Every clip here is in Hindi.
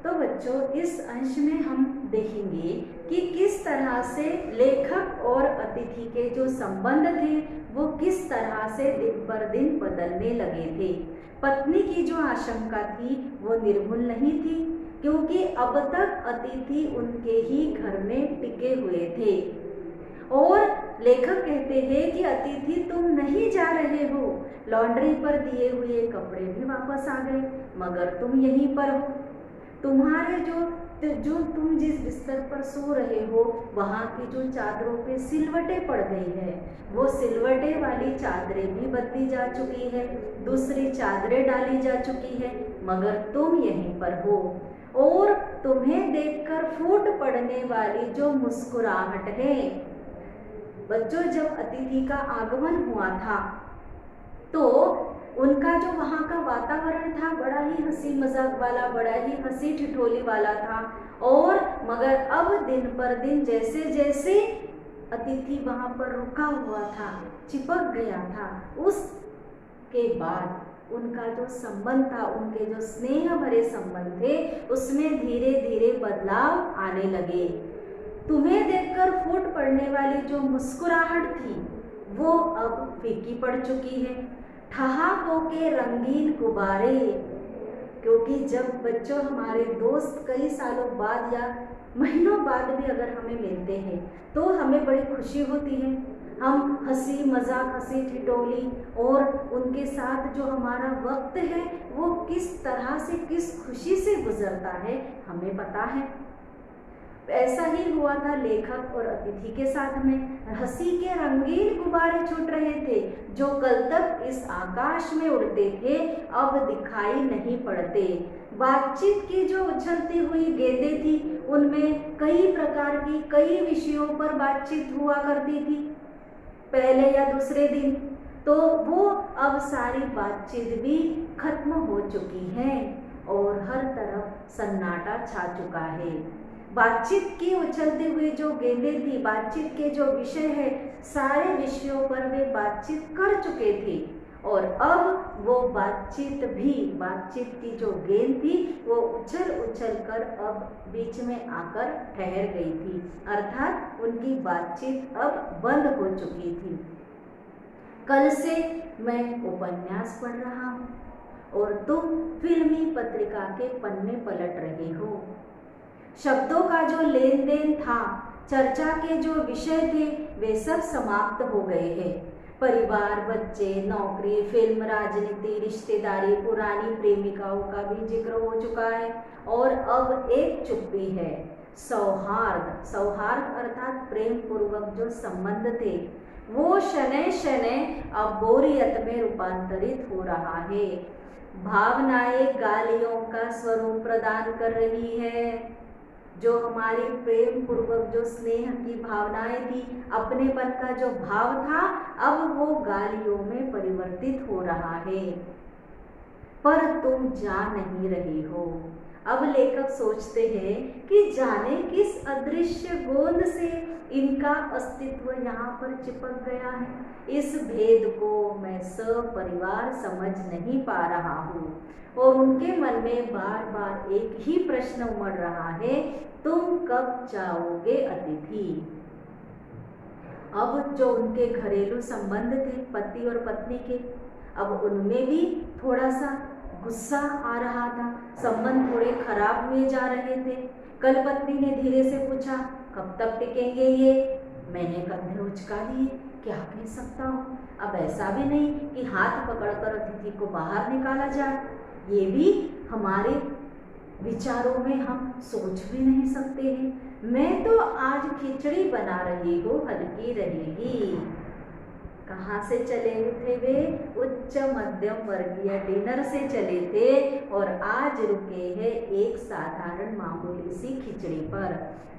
तो बच्चों इस अंश में हम देखेंगे कि किस तरह से लेखक और अतिथि के जो संबंध थे वो किस तरह से दिन पर दिन बदलने लगे थे। पत्नी की जो आशंका थी वो निर्मूल नहीं थी, क्योंकि अब तक अतिथि उनके ही घर में टिके हुए थे। और लेखक कहते हैं कि अतिथि तुम नहीं जा रहे हो, लॉन्ड्री पर दिए हुए कपड़े भी वापस आ गए, मगर तुम यहीं पर हो। तुम्हारे जो तुम जिस बिस्तर पर सो रहे हो वहाँ की जो चादरों पे सिलवटें पड़ गई है, वो सिलवटें वाली चादरें भी बदली जा चुकी है, दूसरी चादरें डाली जा चुकी है, मगर तुम यहीं पर हो। और तुम्हें देखकर फूट पड़ने वाली जो मुस्कुराहट है। बच्चों जब अतिथि का आगमन हुआ था तो उनका जो वहाँ का वातावरण था बड़ा ही हंसी मजाक वाला, बड़ा ही हंसी ठिठोली वाला था। और मगर अब दिन पर दिन जैसे जैसे अतिथि वहाँ पर रुका हुआ था, चिपक गया था, उसके बाद उनका जो संबंध था, उनके जो स्नेह भरे संबंध थे, उसमें धीरे धीरे बदलाव आने लगे। तुम्हें देखकर फूट पड़ने वाली जो मुस्कुराहट थी वो अब फीकी पड़ चुकी है। ठहाकों के रंगीन गुब्बारे, क्योंकि जब बच्चों हमारे दोस्त कई सालों बाद या महीनों बाद भी अगर हमें मिलते हैं तो हमें बड़ी खुशी होती है। हम हंसी मजाक, हंसी ठिठोली और उनके साथ जो हमारा वक्त है वो किस तरह से, किस खुशी से गुजरता है हमें पता है। ऐसा ही हुआ था लेखक और अतिथि के साथ में। हंसी के रंगीन गुब्बारे छूट रहे थे, जो कल तक इस आकाश में उड़ते थे अब दिखाई नहीं पड़ते। बातचीत की जो उछलती हुई गेंदें थी, उनमें कई प्रकार की, कई विषयों पर बातचीत हुआ करती थी पहले या दूसरे दिन, तो वो अब सारी बातचीत भी खत्म हो चुकी है और हर तरफ सन्नाटा छा चुका है। बातचीत की उछलती हुई जो गेंदें थी, बातचीत के जो विषय है, सारे विषयों पर वे बातचीत कर चुके थे और अब वो बातचीत की जो गेंद थी वो उछल उछल कर अब बीच में आकर ठहर गई थी, अर्थात उनकी बातचीत अब बंद हो चुकी थी। कल से मैं उपन्यास पढ़ रहा हूँ और तुम फिल्मी पत्रिका के पन्ने पलट रहे हो। शब्दों का जो लेन देन था, चर्चा के जो विषय थे, वे सब समाप्त हो गए हैं। परिवार, बच्चे, नौकरी, फिल्म, राजनीति, रिश्तेदारी, पुरानी प्रेमिकाओं का भी जिक्र हो चुका है और अब एक चुप्पी है। सौहार्द अर्थात प्रेम पूर्वक जो संबंध थे वो शनै शनै अब बोरियत में रूपांतरित हो रहा है। भावनाएं गालियों का स्वरूप प्रदान कर रही है। जो हमारी प्रेम पूर्वक जो स्नेह की भावनाएं थी, अपनेपन का जो भाव था, अब वो गालियों में परिवर्तित हो रहा है। पर तुम जा नहीं रही हो। अब लेखक सोचते हैं कि जाने किस अदृश्य गोंद से इनका अस्तित्व यहाँ पर चिपक गया है। इस भेद को मैं सपरिवार समझ नहीं पा रहा हूँ और उनके मन में बार बार एक ही प्रश्न उमड़ रहा है, तुम कब जाओगे अतिथि। अब जो उनके घरेलू संबंध थे पति और पत्नी के, अब उनमें भी थोड़ा सा गुस्सा आ रहा था, संबंध थोड़े खराब हुए जा रहे थे। कल पत्नी ने धीरे से पूछा, कब तक टिकेंगे ये। मैंने कंधे उचका दिए, क्या कह सकता हूँ। अब ऐसा भी नहीं कि हाथ पकड़कर अतिथि को बाहर निकाला जाए, ये भी हमारे विचारों में हम सोच भी नहीं सकते हैं। मैं तो आज खिचड़ी बना रही हूँ, हल्की रहेगी। कहाँ से चले थे वे? उच्च मध्यम वर्गीय डिनर से चले थे और आज रुके हैं एक साधारण मामूली सी खिचड़ी पर।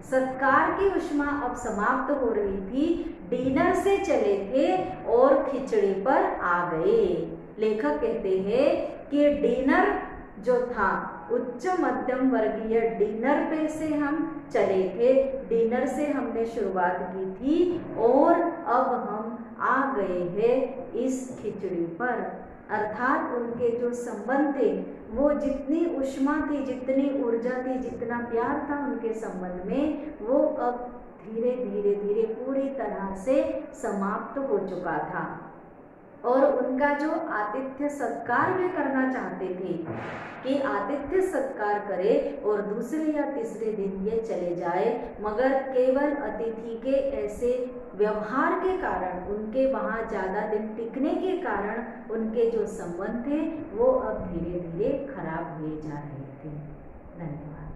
सत्कार की उष्मा अब समाप्त हो रही थी, डिनर से चले थे और खिचड़ी पर आ गए। लेखक कहते हैं कि डिनर जो था, उच्च मध्यम वर्गीय डिनर पे से हम चले थे, डिनर से हमने शुरुआत की थी और अब हम आ गए हैं इस खिचड़ी पर। अर्थात उनके जो संबंध थे वो जितनी ऊष्मा थी, जितनी ऊर्जा थी, जितना प्यार था उनके संबंध में, वो अब धीरे धीरे धीरे पूरी तरह से समाप्त हो चुका था। और उनका जो आतिथ्य सत्कार वे करना चाहते थे कि आतिथ्य सत्कार करे और दूसरे या तीसरे दिन ये चले जाए, मगर केवल अतिथि के ऐसे व्यवहार के कारण, उनके वहाँ ज़्यादा दिन टिकने के कारण उनके जो संबंध थे वो अब धीरे धीरे खराब हुए जा रहे थे। धन्यवाद।